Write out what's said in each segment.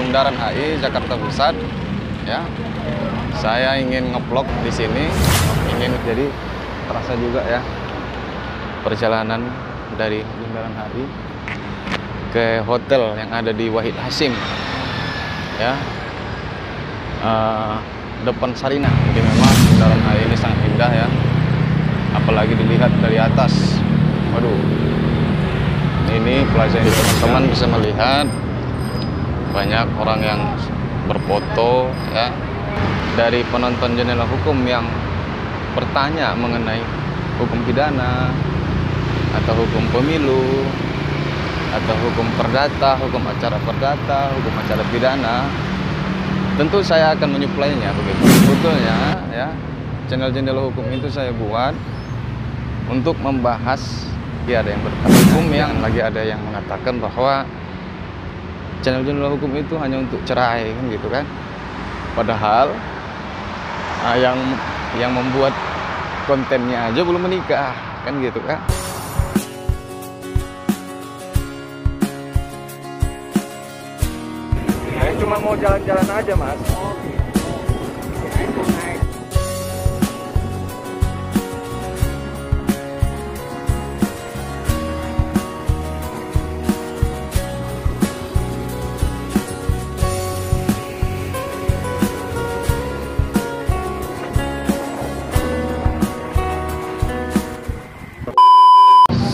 Bundaran HI, Jakarta Pusat. Ya, saya ingin nge-vlog di sini, jadi terasa juga ya perjalanan dari Bundaran HI ke hotel yang ada di Wahid Hasyim. Ya, depan Sarinah. Jadi memang Bundaran HI ini sangat indah ya, apalagi dilihat dari atas. Waduh, ini plaza ini teman-teman bisa melihat banyak orang yang berfoto ya, dari penonton jendela hukum yang bertanya mengenai hukum pidana atau hukum pemilu atau hukum perdata, hukum acara perdata, hukum acara pidana. Tentu saya akan menyuplainya begitu. Sebetulnya ya, channel jendela hukum itu saya buat untuk membahas, ya ada yang hukum, yang lagi ada yang mengatakan bahwa channel jendela hukum itu hanya untuk cerai kan gitu kan. Padahal yang membuat kontennya aja belum menikah kan gitu kan. Saya cuma mau jalan-jalan aja, Mas.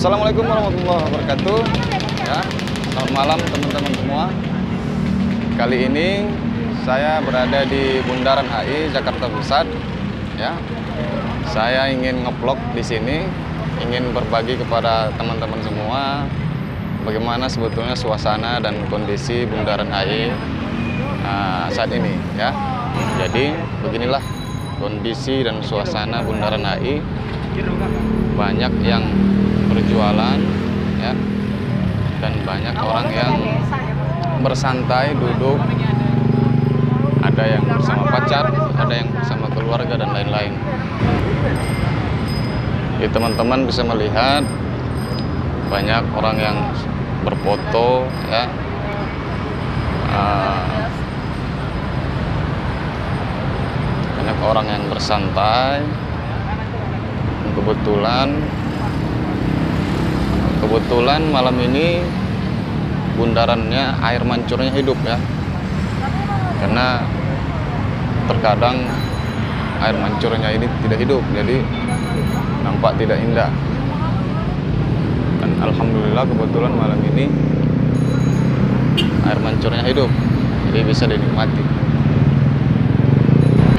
Assalamualaikum warahmatullahi wabarakatuh. Ya, selamat malam teman-teman semua. Kali ini saya berada di Bundaran HI, Jakarta Pusat. Ya, saya ingin nge-vlog di sini, ingin berbagi kepada teman-teman semua bagaimana sebetulnya suasana dan kondisi Bundaran HI saat ini. Ya, jadi beginilah kondisi dan suasana Bundaran HI. Banyak yang berjualan ya, dan banyak orang yang bersantai duduk, ada yang bersama pacar, ada yang bersama keluarga dan lain-lain. Jadi teman-teman bisa melihat banyak orang yang berfoto ya, banyak orang yang bersantai. Kebetulan malam ini bundarannya air mancurnya hidup ya, karena terkadang air mancurnya ini tidak hidup, jadi nampak tidak indah. Dan alhamdulillah kebetulan malam ini air mancurnya hidup, jadi bisa dinikmati.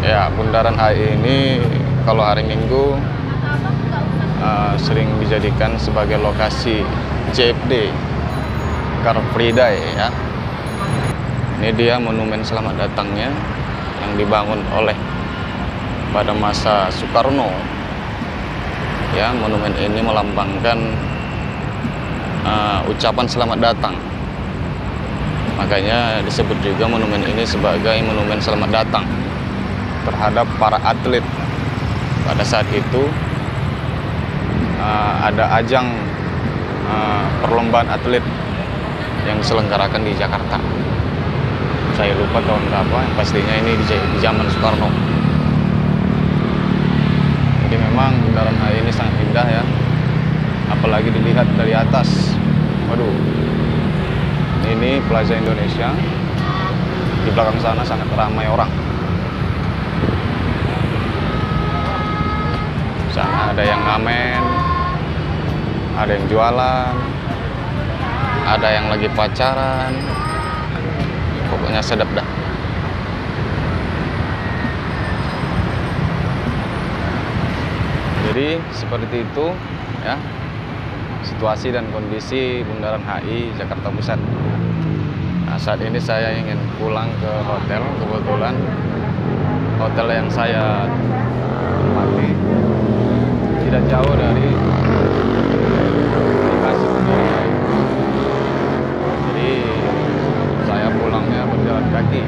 Ya, Bundaran HI ini kalau hari Minggu sering dijadikan sebagai lokasi CFD, Car Free Day ya. Ini dia monumen selamat datangnya yang dibangun oleh pada masa Soekarno. Ya, monumen ini melambangkan ucapan selamat datang. Makanya disebut juga monumen ini sebagai monumen selamat datang terhadap para atlet. Pada saat itu ada ajang perlombaan atlet yang diselenggarakan di Jakarta. Saya lupa tahun berapa, pastinya ini di zaman Soekarno. Jadi memang Bundaran HI ini sangat indah ya, apalagi dilihat dari atas. Waduh, ini Plaza Indonesia. Di belakang sana sangat ramai orang. Sana ada yang ngamen, ada yang jualan, ada yang lagi pacaran. Pokoknya sedap dah. Jadi seperti itu ya situasi dan kondisi Bundaran HI, Jakarta Pusat. Nah, saat ini saya ingin pulang ke hotel. Kebetulan hotel yang saya tempati tidak jauh dari lokasi Bundaran HI. Jadi saya pulangnya berjalan kaki.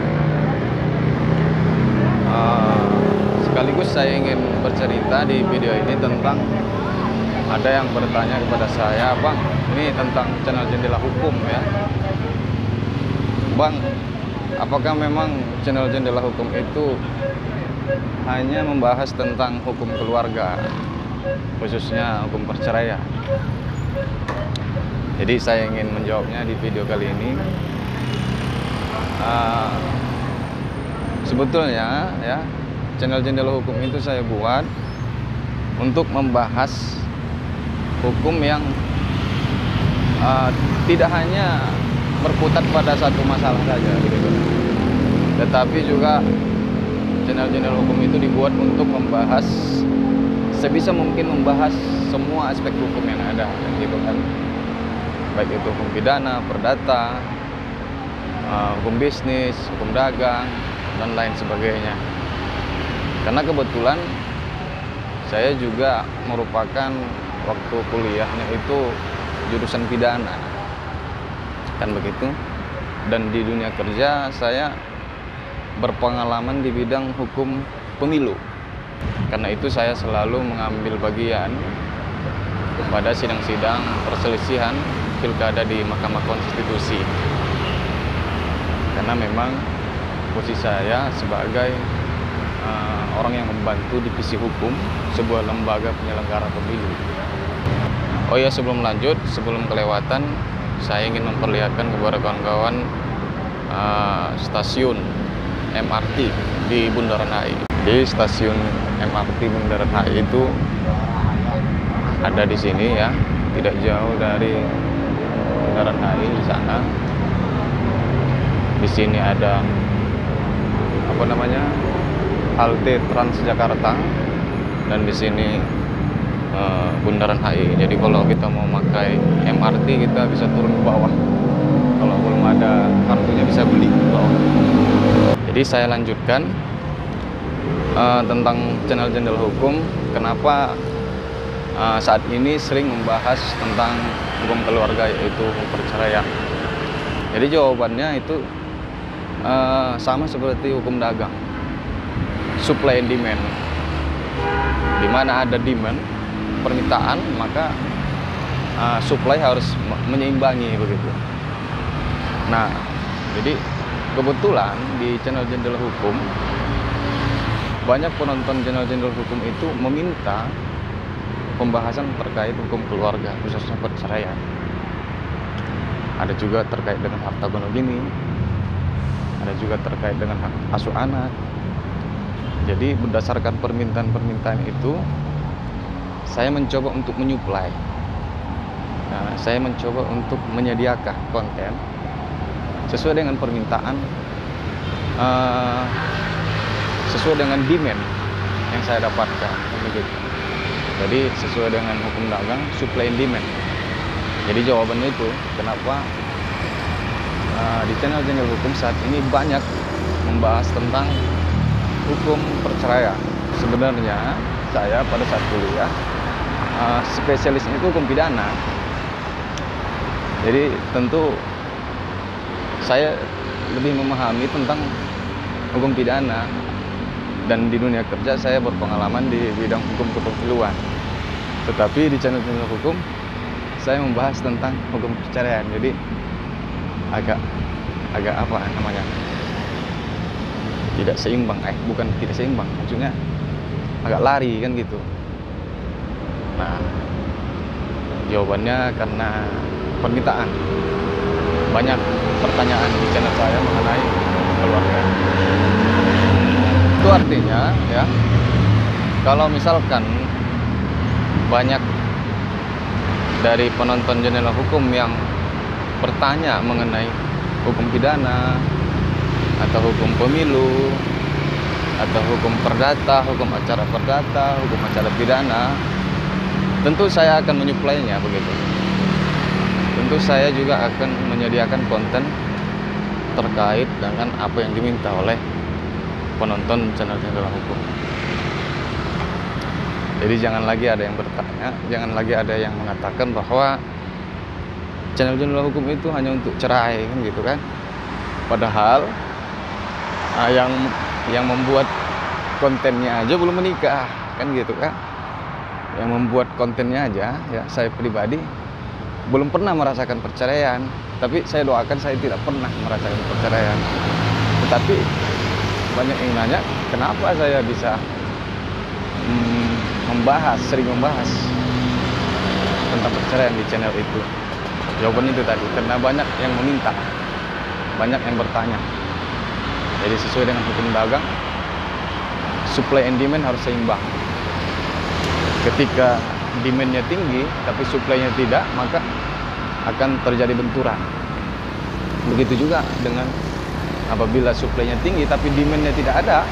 Sekaligus saya ingin bercerita di video ini tentang, ada yang bertanya kepada saya, Bang, ini tentang channel Jendela Hukum ya. Bang, apakah memang channel Jendela Hukum itu hanya membahas tentang hukum keluarga, khususnya hukum perceraian? Jadi saya ingin menjawabnya di video kali ini. Sebetulnya ya, channel Jendela Hukum itu saya buat untuk membahas hukum yang tidak hanya berputar pada satu masalah saja, gitu. Tetapi juga channel hukum itu dibuat untuk membahas, sebisa mungkin membahas semua aspek hukum yang ada, gitu kan. Baik itu hukum pidana, perdata, hukum bisnis, hukum dagang, dan lain sebagainya. Karena kebetulan saya juga merupakan waktu kuliahnya itu jurusan pidana, kan begitu. Dan di dunia kerja saya berpengalaman di bidang hukum pemilu. Karena itu saya selalu mengambil bagian pada sidang-sidang perselisihan pilkada di Mahkamah Konstitusi. Karena memang posisi saya sebagai orang yang membantu divisi hukum sebuah lembaga penyelenggara pemilu. Oh ya, sebelum lanjut, sebelum kelewatan, saya ingin memperlihatkan kepada kawan-kawan stasiun MRT di Bundaran HI. Di stasiun MRT Bundaran HI itu ada di sini ya, tidak jauh dari Bundaran HI di sana. Di sini ada halte Transjakarta, dan di sini Bundaran HI. Jadi kalau kita mau pakai MRT kita bisa turun ke bawah. Kalau belum ada kartunya bisa beli ke bawah. Jadi saya lanjutkan tentang channel Jendela Hukum. Kenapa saat ini sering membahas tentang hukum keluarga, yaitu hukum perceraian. Jadi jawabannya itu sama seperti hukum dagang, supply and demand. Di mana ada demand, permintaan, maka supply harus menyeimbangi, begitu. Nah, jadi kebetulan di channel Jendela Hukum banyak penonton channel Jendela Hukum itu meminta pembahasan terkait hukum keluarga, khususnya perceraian. Ada juga terkait dengan harta gono gini, ada juga terkait dengan hak asuh anak. Jadi berdasarkan permintaan-permintaan itu, saya mencoba untuk menyuplai. Nah, saya mencoba untuk menyediakan konten sesuai dengan permintaan, sesuai dengan demand yang saya dapatkan, begitu. Jadi sesuai dengan hukum dagang, supply and demand. Jadi jawabannya itu kenapa di channel Jendela Hukum saat ini banyak membahas tentang hukum perceraian. Sebenarnya saya pada saat kuliah spesialisnya itu hukum pidana. Jadi tentu saya lebih memahami tentang hukum pidana, dan di dunia kerja saya berpengalaman di bidang hukum kepemiluan. Tetapi di channel Jendela Hukum saya membahas tentang hukum perceraian. Jadi agak apa namanya, tidak seimbang, bukan tidak seimbang, maksudnya agak lari kan gitu. Nah, jawabannya karena permintaan. Banyak pertanyaan di channel saya mengenai keluarga. Itu artinya ya, kalau misalkan banyak dari penonton Jendela Hukum yang bertanya mengenai hukum pidana atau hukum pemilu atau hukum perdata, hukum acara perdata, hukum acara pidana, tentu saya akan menyuplainya, begitu. Tentu saya juga akan menyediakan konten terkait dengan apa yang diminta oleh penonton channel Jendela Hukum. Jadi jangan lagi ada yang bertanya, jangan lagi ada yang mengatakan bahwa channel Jendela Hukum itu hanya untuk cerai, kan gitu kan. Padahal yang membuat kontennya aja belum menikah, kan gitu kan. Yang membuat kontennya aja, ya saya pribadi belum pernah merasakan perceraian, tapi saya doakan saya tidak pernah merasakan perceraian. Tapi banyak yang nanya kenapa saya bisa sering membahas tentang perceraian di channel itu. Jawaban itu tadi, karena banyak yang meminta, banyak yang bertanya. Jadi sesuai dengan hukum dagang, supply and demand harus seimbang. Ketika demand-nya tinggi tapi supply-nya tidak, maka akan terjadi benturan. Begitu juga dengan apabila supply-nya tinggi tapi demand-nya tidak ada,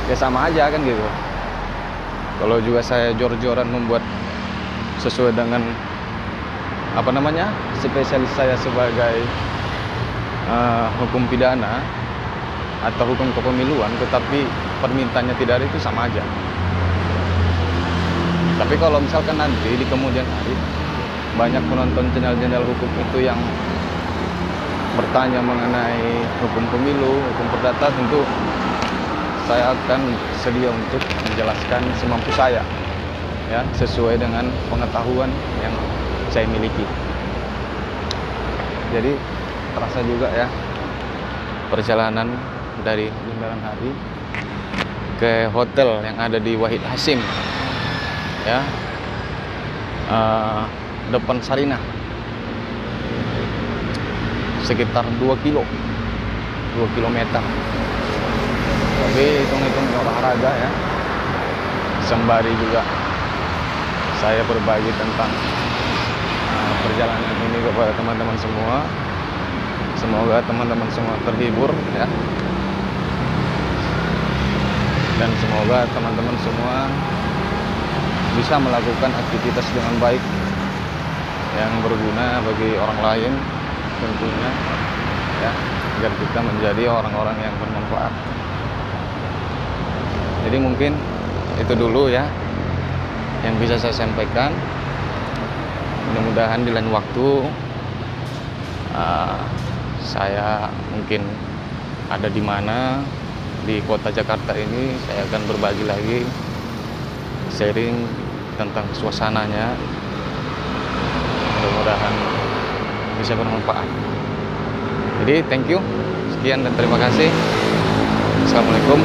ya sama aja kan gitu. Kalau juga saya jor-joran membuat sesuai dengan spesialis saya sebagai hukum pidana atau hukum kepemiluan, tetapi permintaannya tidak ada, itu sama aja. Tapi kalau misalkan nanti di kemudian hari banyak penonton channel-channel hukum itu yang bertanya mengenai hukum pemilu, hukum perdata, tentu saya akan sedia untuk menjelaskan semampu saya, ya, sesuai dengan pengetahuan yang saya miliki. Jadi terasa juga ya perjalanan dari Bundaran HI ke hotel yang ada di Wahid Hasim, ya, depan Sarinah, sekitar 2 kilometer. Tapi hitung-hitung olahraga ya, sembari juga saya berbagi tentang perjalanan ini kepada teman-teman semua. Semoga teman-teman semua terhibur ya, dan semoga teman-teman semua bisa melakukan aktivitas dengan baik yang berguna bagi orang lain tentunya, ya, agar kita menjadi orang-orang yang bermanfaat. Jadi mungkin itu dulu ya yang bisa saya sampaikan. Mudah-mudahan di lain waktu saya mungkin ada di mana di kota Jakarta ini, saya akan berbagi lagi, sharing tentang suasananya. Mudah-mudahan bisa bermanfaat. Jadi thank you, sekian dan terima kasih. Assalamualaikum.